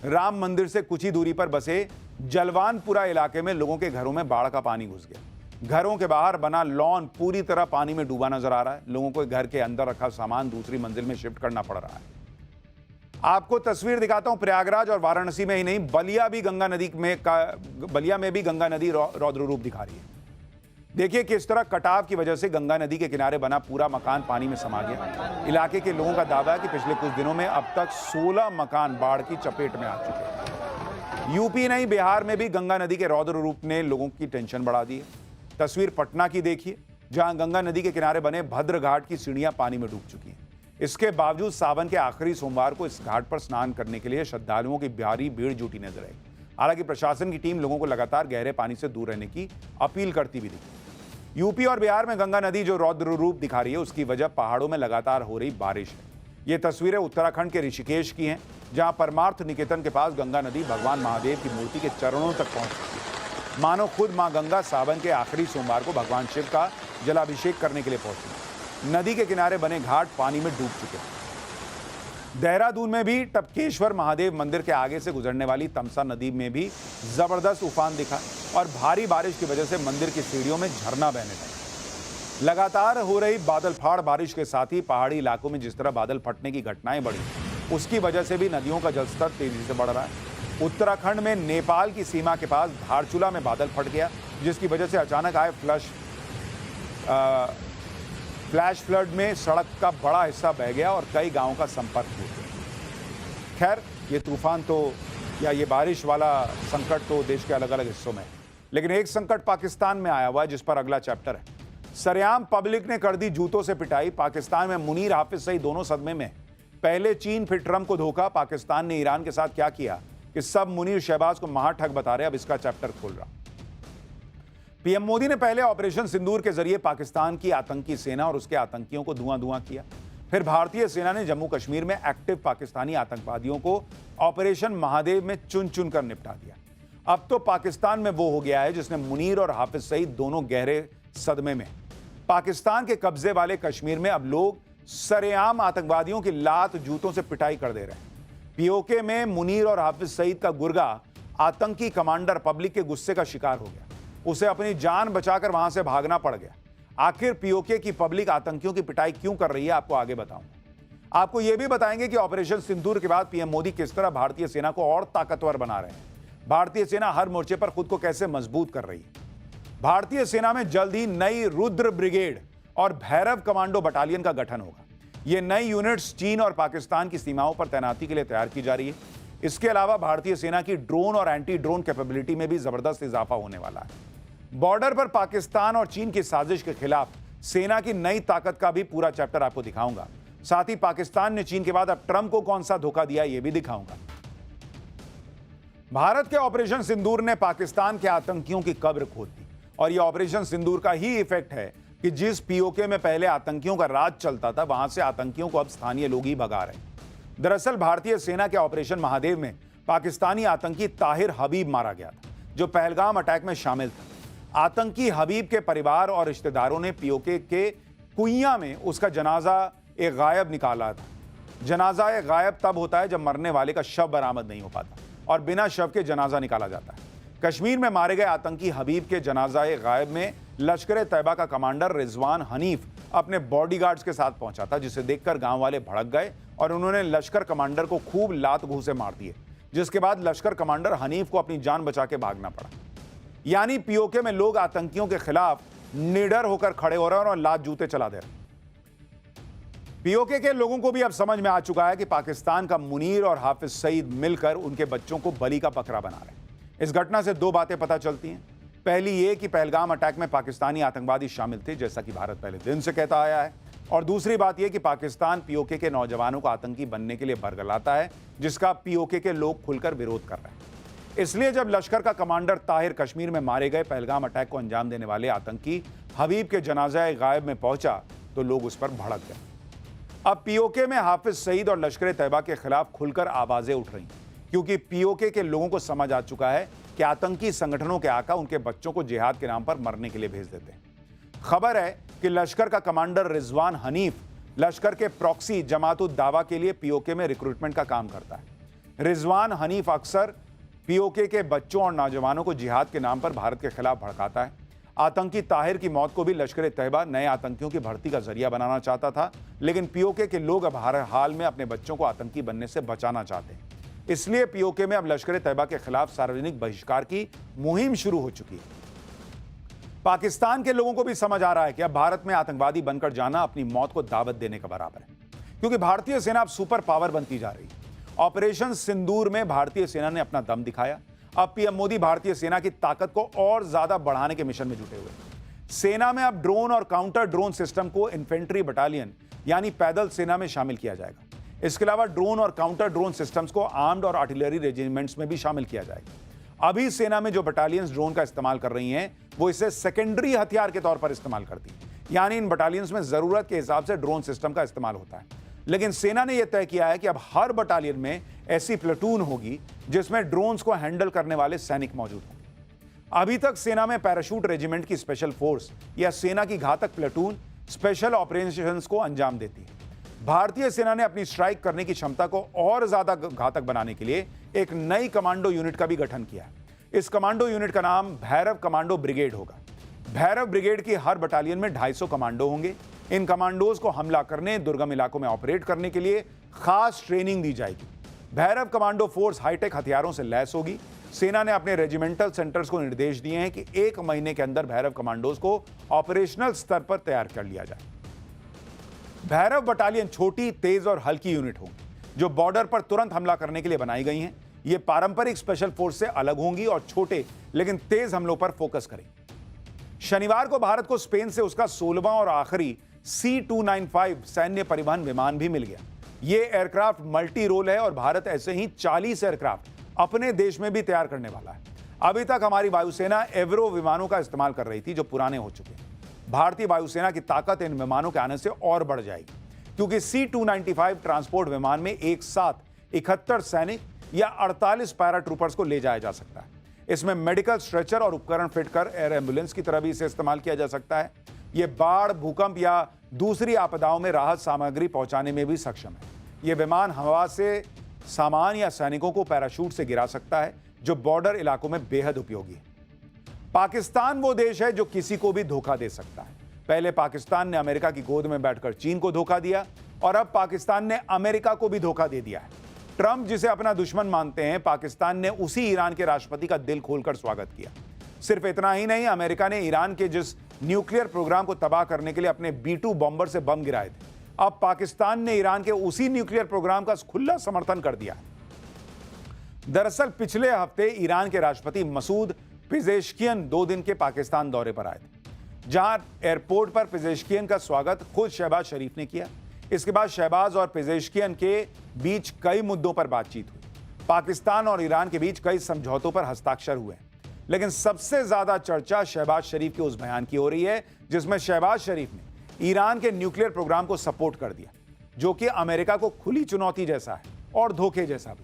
राम मंदिर से कुछ ही दूरी पर बसे जलवानपुरा इलाके में लोगों के घरों में बाढ़ का पानी घुस गया। घरों के बाहर बना लॉन पूरी तरह पानी में डूबा नजर आ रहा है। लोगों को घर के अंदर रखा सामान दूसरी मंजिल में शिफ्ट करना पड़ रहा है। आपको तस्वीर दिखाता हूं। प्रयागराज और वाराणसी में ही नहीं, बलिया में भी गंगा नदी रौद्र रूप दिखा रही है। देखिए किस तरह कटाव की वजह से गंगा नदी के किनारे बना पूरा मकान पानी में समा गया। इलाके के लोगों का दावा है कि पिछले कुछ दिनों में अब तक 16 मकान बाढ़ की चपेट में आ चुके हैं। यूपी नहीं, बिहार में भी गंगा नदी के रौद्र रूप ने लोगों की टेंशन बढ़ा दी है। तस्वीर पटना की देखिए, जहां गंगा नदी के किनारे बने भद्र घाट की सीढ़ियां पानी में डूब चुकी हैं। इसके बावजूद सावन के आखिरी सोमवार को इस घाट पर स्नान करने के लिए श्रद्धालुओं की भारी भीड़ जुटी नजर आई। हालांकि प्रशासन की टीम लोगों को लगातार गहरे पानी से दूर रहने की अपील करती भी दिखी। यूपी और बिहार में गंगा नदी जो रौद्र रूप दिखा रही है, उसकी वजह पहाड़ों में लगातार हो रही बारिश है। ये तस्वीरें उत्तराखंड के ऋषिकेश की हैं, जहां परमार्थ निकेतन के पास गंगा नदी भगवान महादेव की मूर्ति के चरणों तक पहुंच चुकी है। मानो खुद मां गंगा सावन के आखिरी सोमवार को भगवान शिव का जलाभिषेक करने के लिए पहुंची। नदी के किनारे बने घाट पानी में डूब चुके हैं। देहरादून में भी टपकेश्वर महादेव मंदिर के आगे से गुजरने वाली तमसा नदी में भी जबरदस्त उफान दिखा और भारी बारिश की वजह से मंदिर की सीढ़ियों में झरना बहने लगा। लगातार हो रही बादल फाड़ बारिश के साथ ही पहाड़ी इलाकों में जिस तरह बादल फटने की घटनाएं बढ़ी, उसकी वजह से भी नदियों का जलस्तर तेजी से बढ़ रहा है। उत्तराखंड में नेपाल की सीमा के पास धारचूला में बादल फट गया, जिसकी वजह से अचानक आए फ्लैश फ्लड में सड़क का बड़ा हिस्सा बह गया और कई गांवों का संपर्क टूट गया। खैर, ये तूफान तो या ये बारिश वाला संकट तो देश के अलग अलग हिस्सों में है, लेकिन एक संकट पाकिस्तान में आया हुआ है, जिस पर अगला चैप्टर है। सरेआम पब्लिक ने कर दी जूतों से पिटाई। पाकिस्तान में मुनीर हाफिज सही दोनों सदमे में। पहले चीन फिर ट्रंप को धोखा। पाकिस्तान ने ईरान के साथ क्या किया कि सब मुनीर शहबाज को महाठग बता रहे। अब इसका चैप्टर खोल रहा। पीएम मोदी ने पहले ऑपरेशन सिंदूर के जरिए पाकिस्तान की आतंकी सेना और उसके आतंकियों को धुआं किया। फिर भारतीय सेना ने जम्मू कश्मीर में एक्टिव पाकिस्तानी आतंकवादियों को ऑपरेशन महादेव में चुन चुन कर निपटा दिया। अब तो पाकिस्तान में वो हो गया है जिसने मुनीर और हाफिज सईद दोनों गहरे सदमे में। पाकिस्तान के कब्जे वाले कश्मीर में अब लोग सरेआम आतंकवादियों की लात जूतों से पिटाई कर दे रहे हैं। पीओके में मुनीर और हाफिज सईद का गुर्गा आतंकी कमांडर पब्लिक के गुस्से का शिकार हो गया। उसे अपनी जान बचाकर वहां से भागना पड़ गया। आखिर पीओके की पब्लिक आतंकियों की पिटाई क्यों कर रही है, आपको आगे बताऊंगा। आपको यह भी बताएंगे कि ऑपरेशन सिंदूर के बाद पीएम मोदी किस तरह भारतीय सेना को और ताकतवर बना रहे हैं। भारतीय सेना हर मोर्चे पर खुद को कैसे मजबूत कर रही है। भारतीय सेना में जल्द ही नई रुद्र ब्रिगेड और भैरव कमांडो बटालियन का गठन होगा। ये नई यूनिट्स चीन और पाकिस्तान की सीमाओं पर तैनाती के लिए तैयार की जा रही है। इसके अलावा भारतीय सेना की ड्रोन और एंटी ड्रोन कैपेबिलिटी में भी जबरदस्त इजाफा होने वाला है। बॉर्डर पर पाकिस्तान और चीन की साजिश के खिलाफ सेना की नई ताकत का भी पूरा चैप्टर आपको दिखाऊंगा। साथ ही पाकिस्तान ने चीन के बाद अब ट्रंप को कौन सा धोखा दिया, यह भी दिखाऊंगा। भारत के ऑपरेशन सिंदूर ने पाकिस्तान के आतंकियों की कब्र खोद दी और यह ऑपरेशन सिंदूर का ही इफेक्ट है कि जिस पीओके में पहले आतंकियों का राज चलता था, वहां से आतंकियों को अब स्थानीय लोग ही भगा रहे हैं। दरअसल भारतीय सेना के ऑपरेशन महादेव में पाकिस्तानी आतंकी ताहिर हबीब मारा गया था, जो पहलगाम अटैक में शामिल था। आतंकी हबीब के परिवार और रिश्तेदारों ने पीओके के कुइयां में उसका जनाजा एक गायब निकाला था। जनाजा एक गायब तब होता है जब मरने वाले का शव बरामद नहीं हो पाता और बिना शव के जनाजा निकाला जाता है। कश्मीर में मारे गए आतंकी हबीब के जनाजा एक गायब में लश्कर तैयबा का कमांडर रिजवान हनीफ अपने बॉडीगार्ड्स के साथ पहुंचा था, जिसे देखकर गांव वाले भड़क गए और उन्होंने लश्कर कमांडर को खूब लात घूंसे मार दिए, जिसके बाद लश्कर कमांडर हनीफ को अपनी जान बचा के भागना पड़ा। यानी पीओके में लोग आतंकियों के खिलाफ निडर होकर खड़े हो रहे हैं और लात जूते चला दे रहे हैं। पीओके के लोगों को भी अब समझ में आ चुका है कि पाकिस्तान का मुनीर और हाफिज सईद मिलकर उनके बच्चों को बलि का बकरा बना रहे हैं। इस घटना से दो बातें पता चलती हैं। पहली ये कि पहलगाम अटैक में पाकिस्तानी आतंकवादी शामिल थे, जैसा कि भारत पहले दिन से कहता आया है। और दूसरी बात यह कि पाकिस्तान पीओके के नौजवानों को आतंकी बनने के लिए बरगलाता है, जिसका पीओके के लोग खुलकर विरोध कर रहे हैं। इसलिए जब लश्कर का कमांडर ताहिर कश्मीर में मारे गए पहलगाम अटैक को अंजाम देने वाले आतंकी हबीब के जनाजा गायब में पहुंचा तो लोग उस पर भड़क गए। अब पीओके में हाफिज सईद और लश्कर तैयबा के खिलाफ खुलकर आवाजें उठ रही, क्योंकि पीओके के लोगों को समझ आ चुका है कि आतंकी संगठनों के आका उनके बच्चों को जिहाद के नाम पर मरने के लिए भेज देते हैं। खबर है कि लश्कर का कमांडर रिजवान हनीफ लश्कर के प्रॉक्सी जमात उद दावा के लिए पीओके में रिक्रूटमेंट का काम करता है। रिजवान हनीफ अक्सर पीओके के बच्चों और नौजवानों को जिहाद के नाम पर भारत के खिलाफ भड़काता है। आतंकी ताहिर की मौत को भी लश्कर तैयबा नए आतंकियों की भर्ती का जरिया बनाना चाहता था, लेकिन पीओके के लोग अब हर हाल में अपने बच्चों को आतंकी बनने से बचाना चाहते हैं। इसलिए पीओके में अब लश्कर तैयबा के खिलाफ सार्वजनिक बहिष्कार की मुहिम शुरू हो चुकी है। पाकिस्तान के लोगों को भी समझ आ रहा है कि अब भारत में आतंकवादी बनकर जाना अपनी मौत को दावत देने के बराबर है, क्योंकि भारतीय सेना अब सुपर पावर बनती जा रही है। ऑपरेशन सिंदूर में भारतीय सेना ने अपना दम दिखाया। अब पीएम मोदी भारतीय सेना की ताकत को और ज्यादा बढ़ाने के मिशन में जुटे हुए हैं। सेना में अब ड्रोन और काउंटर ड्रोन सिस्टम को इन्फेंट्री बटालियन यानी पैदल सेना में शामिल किया जाएगा। इसके अलावा ड्रोन और काउंटर ड्रोन सिस्टम्स को आर्म्ड और आर्टिलरी रेजिमेंट्स में भी शामिल किया जाएगा। अभी सेना में जो बटालियंस ड्रोन का इस्तेमाल कर रही हैं, वो इसे सेकेंडरी हथियार के तौर पर इस्तेमाल करती हैं, यानी इन बटालियंस में जरूरत के हिसाब से ड्रोन सिस्टम का इस्तेमाल होता है। लेकिन सेना ने यह तय किया है कि अब हर बटालियन में ऐसी प्लेटून होगी जिसमें ड्रोन्स को हैंडल करने वाले सैनिक मौजूद होंगे। अभी तक सेना में पैराशूट रेजिमेंट की स्पेशल फोर्स या सेना की घातक प्लेटून स्पेशल ऑपरेशंस को अंजाम देती है। भारतीय सेना ने अपनी स्ट्राइक करने की क्षमता को और ज्यादा घातक बनाने के लिए एक नई कमांडो यूनिट का भी गठन किया है। इस कमांडो यूनिट का नाम भैरव कमांडो ब्रिगेड होगा। भैरव ब्रिगेड की हर बटालियन में 250 कमांडो होंगे। इन कमांडोज को हमला करने, दुर्गम इलाकों में ऑपरेट करने के लिए खास ट्रेनिंग दी जाएगी। भैरव कमांडो फोर्स हाईटेक हथियारों से लैस होगी। सेना ने अपने रेजिमेंटल सेंटर्स को निर्देश दिए हैं कि 1 महीने के अंदर भैरव कमांडोज को ऑपरेशनल स्तर पर तैयार कर लिया जाए। भैरव बटालियन छोटी, तेज और हल्की यूनिट होंगी जो बॉर्डर पर तुरंत हमला करने के लिए बनाई गई हैं। ये पारंपरिक स्पेशल फोर्स से अलग होंगी और छोटे लेकिन तेज हमलों पर फोकस करेंगी। शनिवार को भारत को स्पेन से उसका 16वां और आखिरी C-295 सैन्य परिवहन विमान भी मिल गया। ये एयरक्राफ्ट मल्टी रोल है और भारत ऐसे ही 40 एयरक्राफ्ट अपने देश में भी तैयार करने वाला है। अभी तक हमारी वायुसेना एवरो विमानों का इस्तेमाल कर रही थी जो पुराने हो चुके हैं। भारतीय वायुसेना की ताकत इन विमानों के आने से और बढ़ जाएगी, क्योंकि C-295 ट्रांसपोर्ट विमान में एक साथ 71 सैनिक या 48 पैराट्रूपर्स को ले जाया जा सकता है। इसमें मेडिकल स्ट्रेचर और उपकरण फिट कर एयर एम्बुलेंस की तरह भी इसे इस्तेमाल किया जा सकता है। यह बाढ़, भूकंप या दूसरी आपदाओं में राहत सामग्री पहुंचाने में भी सक्षम है। यह विमान हवा से सामान या सैनिकों को पैराशूट से गिरा सकता है, जो बॉर्डर इलाकों में बेहद उपयोगी है। पाकिस्तान वो देश है जो किसी को भी धोखा दे सकता है। पहले पाकिस्तान ने अमेरिका की गोद में बैठकर चीन को धोखा दिया और अब पाकिस्तान ने अमेरिका को भी धोखा दे दिया है। ट्रंप जिसे अपना दुश्मन मानते हैं, पाकिस्तान ने उसी ईरान के राष्ट्रपति का दिल खोलकर स्वागत किया। सिर्फ इतना ही नहीं, अमेरिका ने ईरान के जिस न्यूक्लियर प्रोग्राम को तबाह करने के लिए अपने B-2 बॉम्बर से बम गिराए थे, अब पाकिस्तान ने ईरान के उसी न्यूक्लियर प्रोग्राम का खुला समर्थन कर दिया। दरअसल पिछले हफ्ते ईरान के राष्ट्रपति मसूद पिजेश्कियन 2 दिन के पाकिस्तान दौरे पर आए थे, जहां एयरपोर्ट पर पिजेश्कियन का स्वागत खुद शहबाज शरीफ ने किया। इसके बाद शहबाज और पिजेश्कियन के बीच कई मुद्दों पर बातचीत हुई। पाकिस्तान और ईरान के बीच कई समझौतों पर हस्ताक्षर हुए, लेकिन सबसे ज्यादा चर्चा शहबाज शरीफ के उस बयान की हो रही है जिसमें शहबाज शरीफ ने ईरान के न्यूक्लियर प्रोग्राम को सपोर्ट कर दिया, जो कि अमेरिका को खुली चुनौती जैसा है और धोखे जैसा भी।